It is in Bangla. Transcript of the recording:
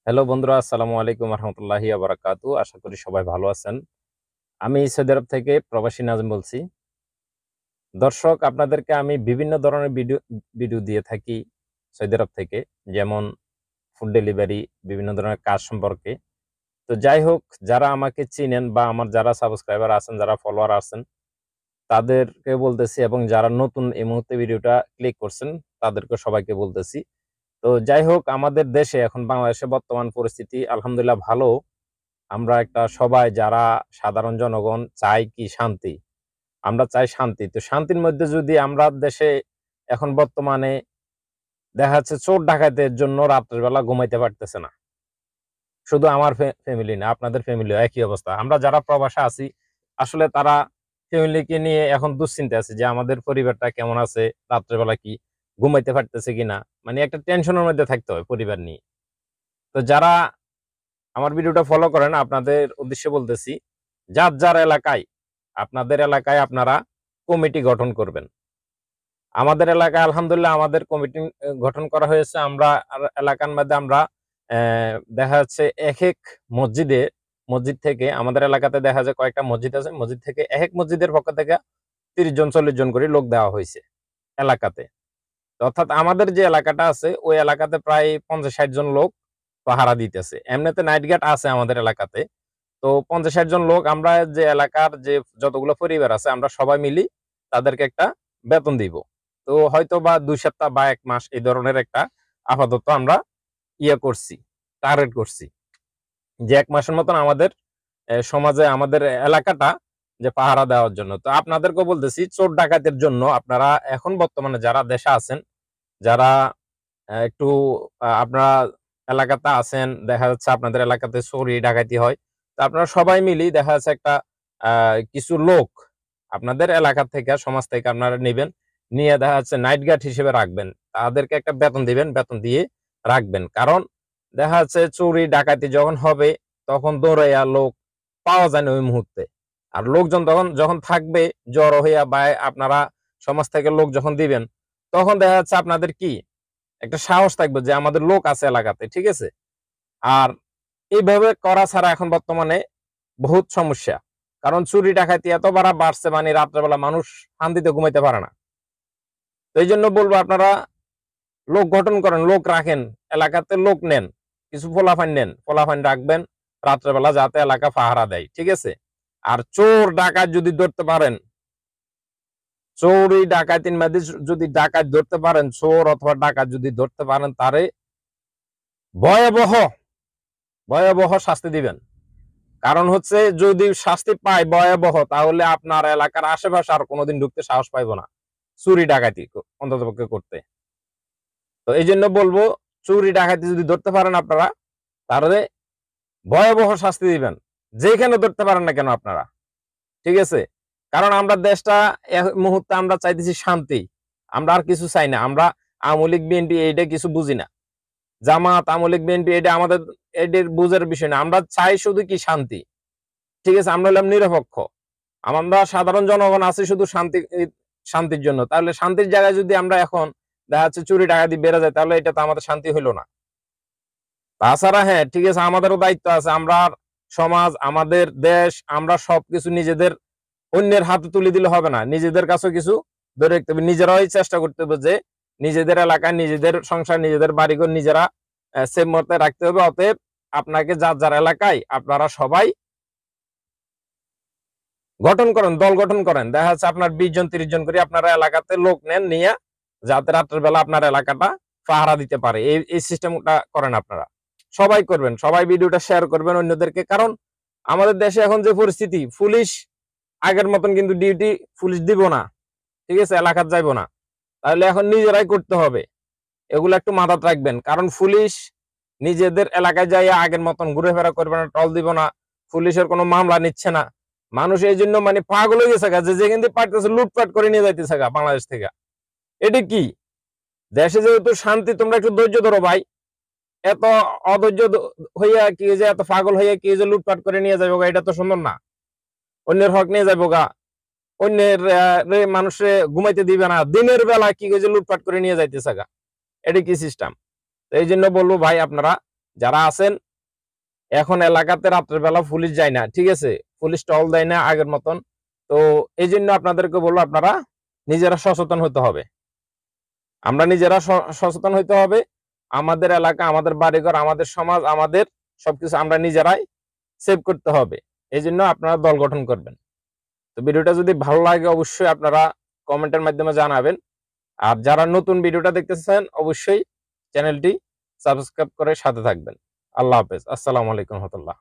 হ্যালো বন্ধুরা, আসসালামু আলাইকুম রহমতুল্লাহি আবরাকাতু। আশা করি সবাই ভালো আছেন। আমি সৌদি আরব থেকে প্রবাসী নাজম বলছি। দর্শক, আপনাদেরকে আমি বিভিন্ন ধরনের ভিডিও ভিডিও দিয়ে থাকি সৌদি আরব থেকে, যেমন ফুড ডেলিভারি, বিভিন্ন ধরনের কাজ সম্পর্কে। তো যাই হোক, যারা আমাকে চিনেন বা আমার যারা সাবস্ক্রাইবার আছেন, যারা ফলোয়ার আছেন, তাদেরকে বলতেছি, এবং যারা নতুন এই মুহূর্তে ভিডিওটা ক্লিক করছেন তাদেরকে সবাইকে বলতেছি। তো যাই হোক, আমাদের দেশে এখন বাংলাদেশে বর্তমান পরিস্থিতি আলহামদুলিল্লাহ ভালো। আমরা একটা সবাই যারা সাধারণ জনগণ চাই কি শান্তি। আমরা চাই শান্তি। তো শান্তির মধ্যে যদি আমরা দেশে এখন বর্তমানে দেখা যাচ্ছে চোর ডাকাতের জন্য রাত্রের বেলা ঘুমাইতে পারতেছে না। শুধু আমার ফ্যামিলি না, আপনাদের ফ্যামিলিও একই অবস্থা। আমরা যারা প্রবাসে আছি আসলে তারা ফ্যামিলিকে নিয়ে এখন দুশ্চিন্তায় আছে যে আমাদের পরিবারটা কেমন আছে, রাত্রের বেলা কি ঘুমাইতে পারতেছে কিনা। মানে একটা টেনশনের মধ্যে থাকতে হয় পরিবার নিয়ে। তো যারা আমার ভিডিওটা ফলো করেন আপনাদের উদ্দেশ্যে বলতেছি, যার যার এলাকায়, আপনাদের এলাকায় আপনারা কমিটি গঠন করবেন। আমাদের এলাকায় আলহামদুলিল্লাহ আমাদের কমিটি গঠন করা হয়েছে। আমরা এলাকার মধ্যে আমরা দেখা যাচ্ছে এক এক মসজিদে, মসজিদ থেকে আমাদের এলাকাতে দেখা যায় কয়েকটা মসজিদ আছে, মসজিদ থেকে এক এক মসজিদের পক্ষ থেকে 30 জন 40 জন করে লোক দেওয়া হয়েছে এলাকাতে। তো অর্থাৎ আমাদের যে এলাকাটা আছে ওই এলাকাতে প্রায় 50-60 জন লোক পাহারা দিতেছে। এমনিতে নাইট গার্ড আছে আমাদের এলাকাতে। তো 50-60 জন লোক, আমরা যে এলাকার যে যতগুলো পরিবার আছে আমরা সবাই মিলি তাদেরকে একটা বেতন দিব। তো হয়তো বা 2 সপ্তাহ বা 1 মাস এই ধরনের একটা আপাতত আমরা করছি, টার্গেট করছি যে 1 মাসের মতন আমাদের সমাজে আমাদের এলাকাটা যে পাহারা দেওয়ার জন্য। তো আপনাদেরকেও বলতেছি, চোর ডাকাতের জন্য আপনারা এখন বর্তমানে যারা দেশে আছেন, যারা একটু আপনারা এলাকাতে আছেন, দেখা যাচ্ছে আপনাদের এলাকাতে চুরি ডাকাতি হয়। তো আপনারা সবাই মিলি দেখা যাচ্ছে একটা কিছু লোক আপনাদের এলাকা থেকে, সমাজ থেকে আপনারা নিবেন। নিয়ে দেখা যাচ্ছে নাইট গার্ড হিসেবে রাখবেন। তাদেরকে একটা বেতন দিবেন, বেতন দিয়ে রাখবেন। কারণ দেখা যাচ্ছে চুরি ডাকাতি যখন হবে তখন দৌড়াইয়া লোক পাওয়া যায় না ওই মুহূর্তে। আর লোকজন তখন যখন থাকবে জড়ো হইয়া, বা আপনারা সমাজ থেকে লোক যখন দিবেন, তখন দেখা যাচ্ছে আপনাদের কি একটা সাহস থাকবে যে আমাদের লোক আছে এলাকাতে, ঠিক আছে? আর এইভাবে করা ছাড়া এখন বর্তমানে বহুত সমস্যা। কারণ চুরি ডাকাতি এত বাড়ছে, মানে রাত্রেবেলা মানুষ শান্তিতে ঘুমাইতে পারে না। তো এই জন্য বলবো, আপনারা লোক গঠন করেন, লোক রাখেন, এলাকাতে লোক নেন, কিছু পোলাপান নেন, পোলাপান রাখবেন রাত্রেবেলা যাতে এলাকা পাহারা দেয়, ঠিক আছে? আর চোর ডাকাত যদি ধরতে পারেন, চোরি ডাকাতির মধ্যে যদি ডাকাত ধরতে পারেন, চোর অথবা ডাকাত যদি ধরতে পারেন, তারে ভয়াবহ ভয়াবহ শাস্তি দিবেন। কারণ হচ্ছে যদি শাস্তি পায় ভয়াবহ, তাহলে আপনার এলাকার আশেপাশে আর কোনোদিন ঢুকতে সাহস পাইব না চুরি ডাকাতি অন্ততপক্ষে করতে। তো এই জন্য বলবো, চুরি ডাকাতি যদি ধরতে পারেন আপনারা, তাহলে ভয়াবহ শাস্তি দিবেন, যেখানে ধরতে পারেন না কেন আপনারা, ঠিক আছে? কারণ আমরা দেশটা এই মুহূর্তে আমরা চাইতেছি শান্তি। আমরা আর কিছু চাই না। আমরা আওয়ামী লীগ বিএনপি এইটা কিছু বুঝি না। জামাত, আওয়ামী লীগ বিএনপি এটা আমাদের এদের বুঝার বিষয় না। আমরা চাই শুধু কি শান্তি, ঠিক আছে? আমরা হলাম নিরপেক্ষ। আমরা সাধারণ জনগণ আছি শুধু শান্তির জন্য। তাহলে শান্তির জায়গায় যদি আমরা এখন দেখা যাচ্ছে চুরি ডাকাতি বেড়ে যায়, তাহলে এটা তো আমাদের শান্তি হইল না। তাছাড়া হ্যাঁ, ঠিক আছে, আমাদেরও দায়িত্ব আছে। আমরা সমাজ, আমাদের দেশ, আমরা সবকিছু নিজেদের অন্যের হাতে তুলে দিলে হবে না। নিজেদের কাছেও কিছু ধরে রাখতে হবে। নিজেরাই চেষ্টা করতে হবে যে নিজেদের এলাকায়, নিজেদের সংসার, নিজেদের বাড়িঘর নিজেরা সেভ মতে রাখতে হবে। অতএব আপনাকে যার যার এলাকায় আপনারা সবাই গঠন করেন, দল গঠন করেন। দেখা যাচ্ছে আপনার 20 জন 30 জন করে আপনারা এলাকাতে লোক নেন, নিয়ে যাতে রাত্রের বেলা আপনার এলাকাটা পাহারা দিতে পারে। এই সিস্টেমটা করেন আপনারা। সবাই করবেন, সবাই ভিডিওটা শেয়ার করবেন অন্যদেরকে। কারণ আমাদের দেশে এখন যে পরিস্থিতি, পুলিশ আগের মতন কিন্তু ডিউটি পুলিশ দিব না, ঠিক আছে? এলাকার যাইব না। তাহলে এখন নিজেরাই করতে হবে। এগুলো একটু মাথায় রাখবেন। কারণ পুলিশ নিজেদের এলাকায় যাইয়া আগের মতন ঘুরে ফেরা করবে না, টল দিব না, পুলিশের কোনো মামলা নিচ্ছে না। মানুষ এই জন্য মানে পাগল হয়ে গেছে যে যেখান থেকে পারতেছে লুটপাট করে নিয়ে যাইতেছে বাংলাদেশ থেকে। এটা কি দেশে যেহেতু শান্তি, তোমরা একটু ধৈর্য ধরো ভাই। এত অধৈর্য হইয়া কি যে, এত পাগল হইয়া কি যে লুটপাট করে নিয়ে যাবো গা, এটা তো সুন্দর না। অন্যের হক নিয়ে যাবো গা, অন্যের মানুষে ঘুমাইতে দিবে না, দিনের বেলা কি যে লুটপাট করে নিয়ে যাইতেছে গা, এটা কি সিস্টেম? এই জন্য বলবো ভাই, আপনারা যারা আছেন এখন এলাকাতে রাত্রের বেলা পুলিশ যায় না, ঠিক আছে, পুলিশ টহল দেয় না আগের মতন। তো এই জন্য আপনাদেরকে বলবো, আপনারা নিজেরা সচেতন হতে হবে। আমরা নিজেরা সচেতন হইতে হবে। আমাদের এলাকা, আমাদের বাড়িঘর, আমাদের সমাজ, আমাদের সবকিছু আমরা নিজেরাই সেভ করতে হবে। এই জন্য আপনারা দল গঠন করবেন। তো ভিডিওটা যদি ভালো লাগে অবশ্যই আপনারা কমেন্টের মাধ্যমে জানাবেন। আর যারা নতুন ভিডিওটা দেখতেছেন অবশ্যই চ্যানেলটি সাবস্ক্রাইব করে সাথে থাকবেন। আল্লাহ হাফেজ। আসসালামু আলাইকুম রহমতুল্লাহ।